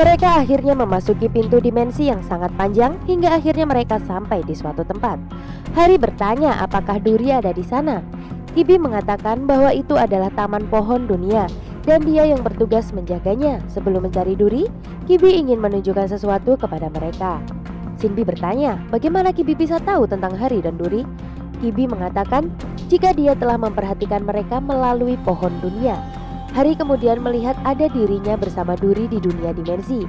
Mereka akhirnya memasuki pintu dimensi yang sangat panjang hingga akhirnya mereka sampai di suatu tempat. Hari bertanya apakah Duri ada di sana. Kibi mengatakan bahwa itu adalah taman pohon dunia dan dia yang bertugas menjaganya. Sebelum mencari Duri, Kibi ingin menunjukkan sesuatu kepada mereka. Sinbi bertanya, bagaimana Kibi bisa tahu tentang Hari dan Duri? Kibi mengatakan jika dia telah memperhatikan mereka melalui pohon dunia. Hari kemudian melihat ada dirinya bersama Duri di dunia dimensi.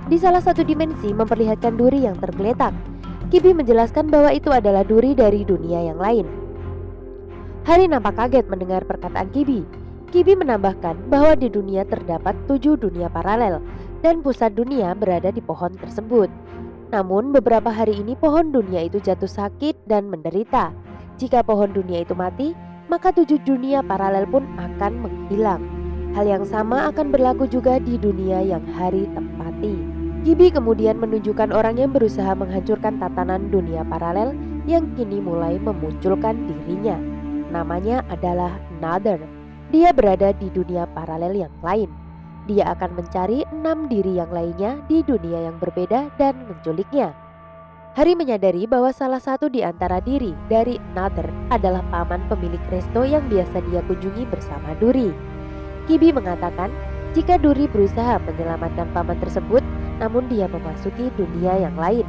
Di salah satu dimensi memperlihatkan Duri yang tergeletak. Kibi menjelaskan bahwa itu adalah Duri dari dunia yang lain. Hari nampak kaget mendengar perkataan Kibi. Kibi menambahkan bahwa di dunia terdapat 7 dunia paralel dan pusat dunia berada di pohon tersebut. Namun beberapa hari ini pohon dunia itu jatuh sakit dan menderita. Jika pohon dunia itu mati, maka 7 dunia paralel pun akan menghilang. Hal yang sama akan berlaku juga di dunia yang Hari tempati. Kibi kemudian menunjukkan orang yang berusaha menghancurkan tatanan dunia paralel yang kini mulai memunculkan dirinya. Namanya adalah Another. Dia berada di dunia paralel yang lain. Dia akan mencari 6 diri yang lainnya di dunia yang berbeda dan menculiknya. Hari menyadari bahwa salah satu di antara diri dari Another adalah paman pemilik resto yang biasa dia kunjungi bersama Duri. Kibi mengatakan jika Duri berusaha menyelamatkan paman tersebut, namun dia memasuki dunia yang lain.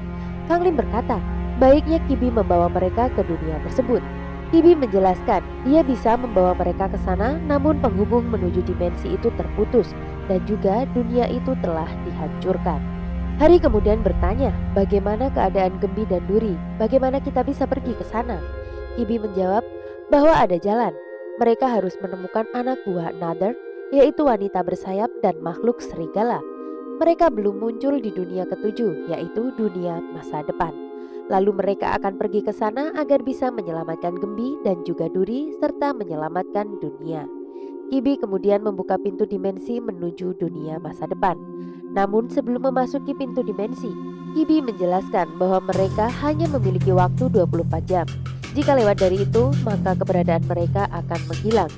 Kang Lim berkata, baiknya Kibi membawa mereka ke dunia tersebut. Kibi menjelaskan dia bisa membawa mereka ke sana, namun penghubung menuju dimensi itu terputus dan juga dunia itu telah dihancurkan. Hari kemudian bertanya, bagaimana keadaan Gembi dan Duri? Bagaimana kita bisa pergi ke sana? Kibi menjawab bahwa ada jalan. Mereka harus menemukan anak buah Another, yaitu wanita bersayap dan makhluk serigala. Mereka belum muncul di dunia ketujuh, yaitu dunia masa depan. Lalu mereka akan pergi ke sana agar bisa menyelamatkan Gembi dan juga Duri serta menyelamatkan dunia. Kibi kemudian membuka pintu dimensi menuju dunia masa depan. Namun sebelum memasuki pintu dimensi, Kibi menjelaskan bahwa mereka hanya memiliki waktu 24 jam. Jika lewat dari itu, maka keberadaan mereka akan menghilang.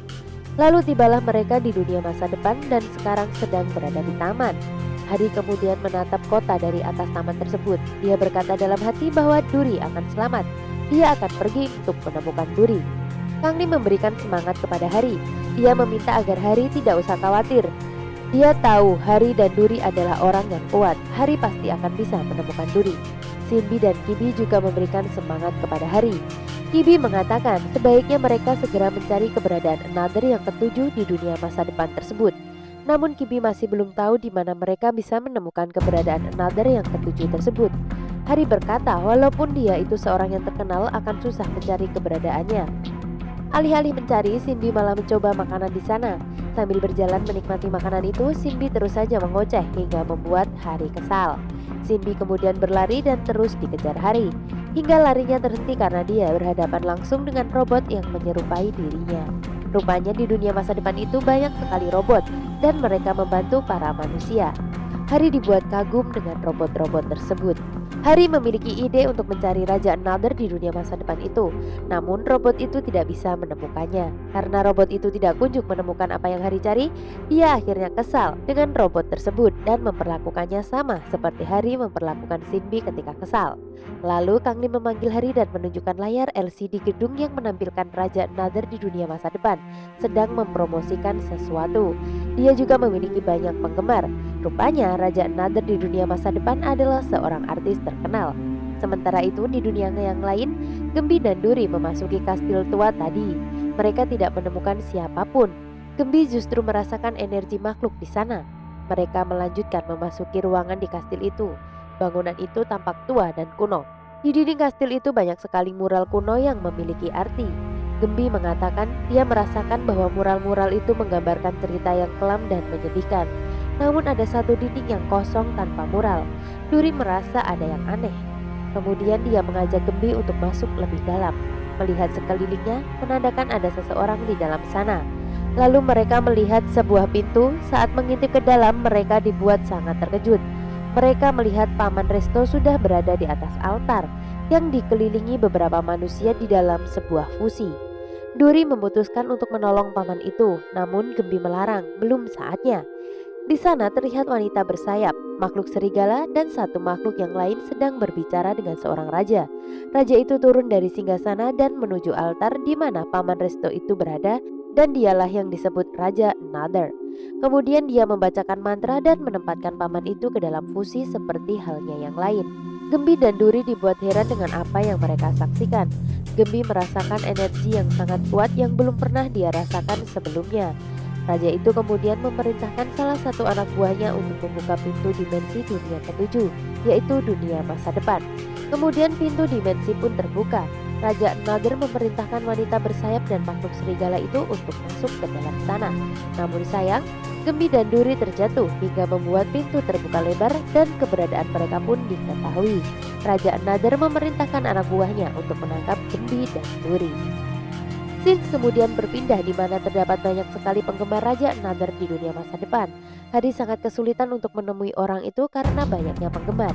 Lalu tibalah mereka di dunia masa depan dan sekarang sedang berada di taman. Hari kemudian menatap kota dari atas taman tersebut. Dia berkata dalam hati bahwa Duri akan selamat. Dia akan pergi untuk menemukan Duri. Kang Lim memberikan semangat kepada Hari. Dia meminta agar Hari tidak usah khawatir. Dia tahu Hari dan Duri adalah orang yang kuat. Hari pasti akan bisa menemukan Duri. Sinbi dan Kibi juga memberikan semangat kepada Hari. Kibi mengatakan sebaiknya mereka segera mencari keberadaan Another yang ketujuh di dunia masa depan tersebut. Namun Kibi masih belum tahu di mana mereka bisa menemukan keberadaan Another yang ketujuh tersebut. Hari berkata walaupun dia itu seorang yang terkenal akan susah mencari keberadaannya. Alih-alih mencari, Sinbi malah mencoba makanan di sana. Sambil berjalan menikmati makanan itu, Sinbi terus saja mengoceh hingga membuat Hari kesal. Sinbi kemudian berlari dan terus dikejar Hari. Hingga larinya terhenti karena dia berhadapan langsung dengan robot yang menyerupai dirinya. Rupanya di dunia masa depan itu banyak sekali robot dan mereka membantu para manusia. Hari dibuat kagum dengan robot-robot tersebut. Hari memiliki ide untuk mencari Raja Another di dunia masa depan itu. Namun robot itu tidak bisa menemukannya. Karena robot itu tidak kunjung menemukan apa yang Hari cari, dia akhirnya kesal dengan robot tersebut dan memperlakukannya sama seperti Hari memperlakukan Sinbi ketika kesal. Lalu Kang Lim memanggil Hari dan menunjukkan layar LCD gedung yang menampilkan Raja Another di dunia masa depan sedang mempromosikan sesuatu. Dia juga memiliki banyak penggemar. Rupanya Raja Another di dunia masa depan adalah seorang artis terkenal. Sementara itu di dunia yang lain, Gembi dan Duri memasuki kastil tua tadi. Mereka tidak menemukan siapapun. Gembi justru merasakan energi makhluk di sana. Mereka melanjutkan memasuki ruangan di kastil itu. Bangunan itu tampak tua dan kuno. Di dinding kastil itu banyak sekali mural kuno yang memiliki arti. Gembi mengatakan dia merasakan bahwa mural-mural itu menggambarkan cerita yang kelam dan menyedihkan. Namun ada satu dinding yang kosong tanpa mural. Duri merasa ada yang aneh. Kemudian dia mengajak Gembi untuk masuk lebih dalam. Melihat sekelilingnya, menandakan ada seseorang di dalam sana. Lalu mereka melihat sebuah pintu. Saat mengintip ke dalam, mereka dibuat sangat terkejut. Mereka melihat Paman Resto sudah berada di atas altar yang dikelilingi beberapa manusia di dalam sebuah fusi. Duri memutuskan untuk menolong paman itu, namun Gembi melarang, belum saatnya. Di sana terlihat wanita bersayap, makhluk serigala, dan satu makhluk yang lain sedang berbicara dengan seorang raja. Raja itu turun dari singgasana dan menuju altar di mana paman Resto itu berada, dan dialah yang disebut Raja Another. Kemudian dia membacakan mantra dan menempatkan paman itu ke dalam fusi seperti halnya yang lain. Gembi dan Duri dibuat heran dengan apa yang mereka saksikan. Gembi merasakan energi yang sangat kuat yang belum pernah dia rasakan sebelumnya. Raja itu kemudian memerintahkan salah satu anak buahnya untuk membuka pintu dimensi dunia ketujuh, yaitu dunia masa depan. Kemudian pintu dimensi pun terbuka. Raja Another memerintahkan wanita bersayap dan makhluk serigala itu untuk masuk ke dalam sana. Namun sayang, Gembi dan Duri terjatuh hingga membuat pintu terbuka lebar dan keberadaan mereka pun diketahui. Raja Another memerintahkan anak buahnya untuk menangkap Gembi dan Duri. Scene kemudian berpindah di mana terdapat banyak sekali penggemar Raja Another di dunia masa depan. Harry sangat kesulitan untuk menemui orang itu karena banyaknya penggemar.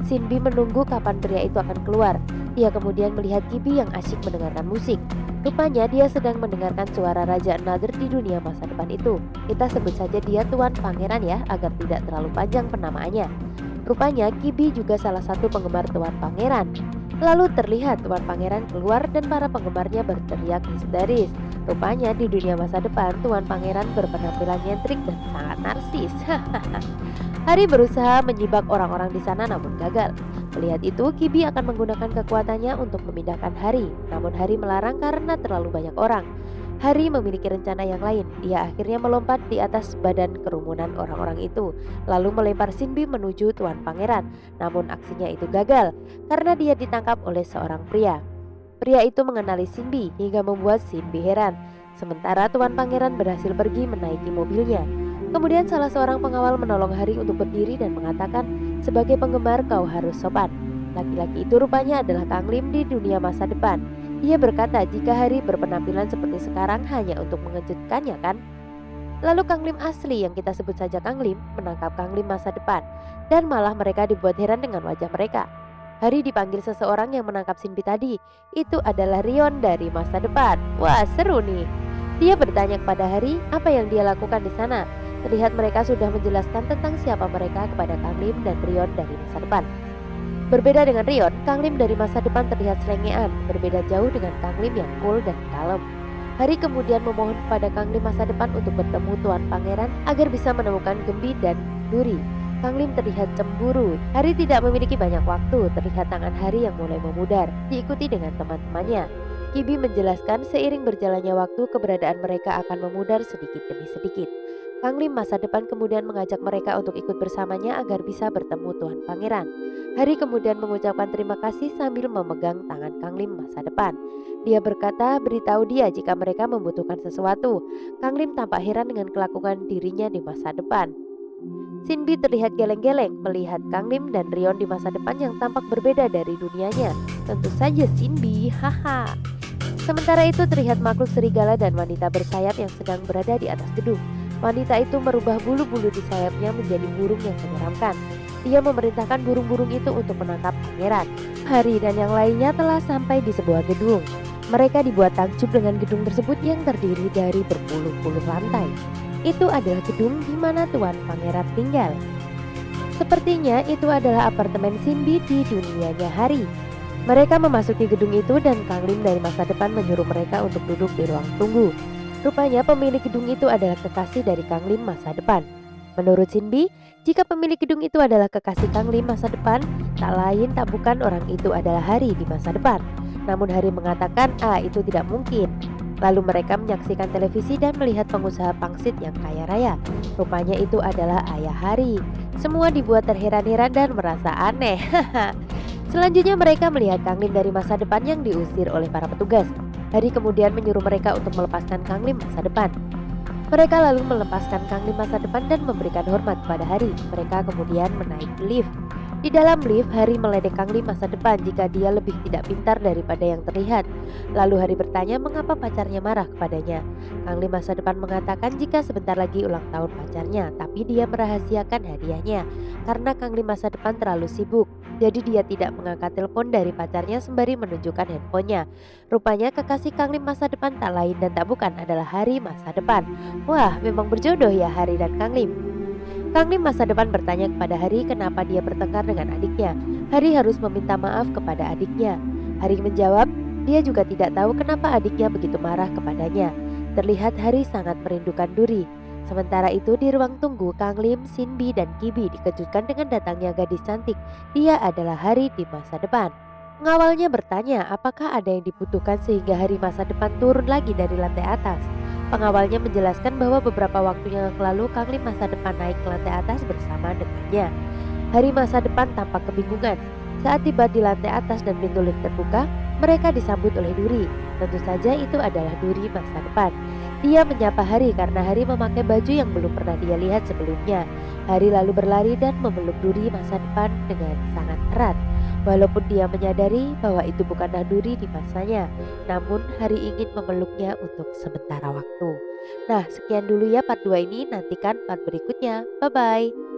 Shinbi menunggu kapan pria itu akan keluar. Dia kemudian melihat Kibi yang asyik mendengarkan musik. Rupanya dia sedang mendengarkan suara Raja Another di dunia masa depan itu. Kita sebut saja dia Tuan Pangeran ya, agar tidak terlalu panjang penamaannya. Rupanya Kibi juga salah satu penggemar Tuan Pangeran. Lalu terlihat Tuan Pangeran keluar dan para penggemarnya berteriak histeris. Rupanya di dunia masa depan Tuan Pangeran berpenampilan nyentrik dan sangat narsis. Harry berusaha menyibak orang-orang di sana namun gagal. Melihat itu, Kibi akan menggunakan kekuatannya untuk memindahkan Harry. Namun Harry melarang karena terlalu banyak orang. Harry memiliki rencana yang lain. Dia akhirnya melompat di atas badan kerumunan orang-orang itu, lalu melempar Shinbi menuju Tuan Pangeran. Namun aksinya itu gagal karena dia ditangkap oleh seorang pria. Pria itu mengenali Shinbi hingga membuat Shinbi heran. Sementara Tuan Pangeran berhasil pergi menaiki mobilnya. Kemudian salah seorang pengawal menolong Harry untuk berdiri dan mengatakan, "Sebagai penggemar kau harus sopan." Laki-laki itu rupanya adalah Kang Lim di dunia masa depan. Dia berkata jika Harry berpenampilan seperti sekarang hanya untuk mengejutkannya kan? Lalu Kang Lim asli yang kita sebut saja Kang Lim menangkap Kang Lim masa depan. Dan malah mereka dibuat heran dengan wajah mereka. Harry dipanggil seseorang yang menangkap Shinbi tadi. Itu adalah Rion dari masa depan. Wah, seru nih. Dia bertanya kepada Harry apa yang dia lakukan di sana. Terlihat mereka sudah menjelaskan tentang siapa mereka kepada Kang Lim dan Rion dari masa depan. Berbeda dengan Rion, Kang Lim dari masa depan terlihat selengean, berbeda jauh dengan Kang Lim yang cool dan kalem. Harry kemudian memohon kepada Kang Lim masa depan untuk bertemu Tuan Pangeran agar bisa menemukan Gembi dan Duri. Kang Lim terlihat cemburu. Harry tidak memiliki banyak waktu, terlihat tangan Harry yang mulai memudar, diikuti dengan teman-temannya. Kibi menjelaskan seiring berjalannya waktu keberadaan mereka akan memudar sedikit demi sedikit. Kang Lim masa depan kemudian mengajak mereka untuk ikut bersamanya agar bisa bertemu Tuan Pangeran. Harry kemudian mengucapkan terima kasih sambil memegang tangan Kang Lim masa depan. Dia berkata beritahu dia jika mereka membutuhkan sesuatu. Kang Lim tampak heran dengan kelakuan dirinya di masa depan. Shinbi terlihat geleng-geleng melihat Kang Lim dan Rion di masa depan yang tampak berbeda dari dunianya. Tentu saja Shinbi, haha. Sementara itu terlihat makhluk serigala dan wanita bersayap yang sedang berada di atas gedung. Wanita itu merubah bulu-bulu di sayapnya menjadi burung yang menyeramkan. Dia memerintahkan burung-burung itu untuk menangkap pangeran. Harry dan yang lainnya telah sampai di sebuah gedung. Mereka dibuat takjub dengan gedung tersebut yang terdiri dari berpuluh-puluh lantai. Itu adalah gedung di mana Tuan Pangeran tinggal. Sepertinya itu adalah apartemen Shinbi di dunianya Harry. Mereka memasuki gedung itu dan Kang Lim dari masa depan menyuruh mereka untuk duduk di ruang tunggu. Rupanya pemilik gedung itu adalah kekasih dari Kang Lim masa depan. Menurut Shinbi, jika pemilik gedung itu adalah kekasih Kang Lim masa depan, tak lain tak bukan orang itu adalah Harry di masa depan. Namun Harry mengatakan, itu tidak mungkin. Lalu mereka menyaksikan televisi dan melihat pengusaha pangsit yang kaya raya. Rupanya itu adalah ayah Harry. Semua dibuat terheran-heran dan merasa aneh. Selanjutnya mereka melihat Kang Lim dari masa depan yang diusir oleh para petugas. Harry kemudian menyuruh mereka untuk melepaskan Kang Lim masa depan. Mereka lalu melepaskan Kang Lim masa depan dan memberikan hormat kepada Harry. Mereka kemudian menaiki lift. Di dalam lift, Harry meledek Kang Lim masa depan jika dia lebih tidak pintar daripada yang terlihat. Lalu Harry bertanya mengapa pacarnya marah kepadanya. Kang Lim masa depan mengatakan jika sebentar lagi ulang tahun pacarnya, tapi dia merahasiakan hadiahnya karena Kang Lim masa depan terlalu sibuk. Jadi dia tidak mengangkat telepon dari pacarnya sembari menunjukkan handphonenya. Rupanya kekasih Kang Lim masa depan tak lain dan tak bukan adalah Harry masa depan. Wah, memang berjodoh ya Harry dan Kang Lim. Kang Lim masa depan bertanya kepada Hari kenapa dia bertengkar dengan adiknya. Hari harus meminta maaf kepada adiknya. Hari menjawab, dia juga tidak tahu kenapa adiknya begitu marah kepadanya. Terlihat Hari sangat merindukan Duri. Sementara itu di ruang tunggu, Kang Lim, Sinbi, dan Kibi dikejutkan dengan datangnya gadis cantik. Dia adalah Hari di masa depan. Pengawalnya bertanya apakah ada yang dibutuhkan sehingga Hari masa depan turun lagi dari lantai atas. Pengawalnya menjelaskan bahwa beberapa waktu yang lalu Kang Lim masa depan naik ke lantai atas bersama dengannya. Hari masa depan tampak kebingungan. Saat tiba di lantai atas dan pintu lift terbuka, mereka disambut oleh Duri. Tentu saja itu adalah Duri masa depan. Dia menyapa Hari karena Hari memakai baju yang belum pernah dia lihat sebelumnya. Hari lalu berlari dan memeluk Duri masa depan dengan sangat erat. Walaupun dia menyadari bahwa itu bukanlah Duri di masanya, namun Hari ingin memeluknya untuk sementara waktu. Nah, sekian dulu ya part 2 ini, nantikan part berikutnya. Bye-bye.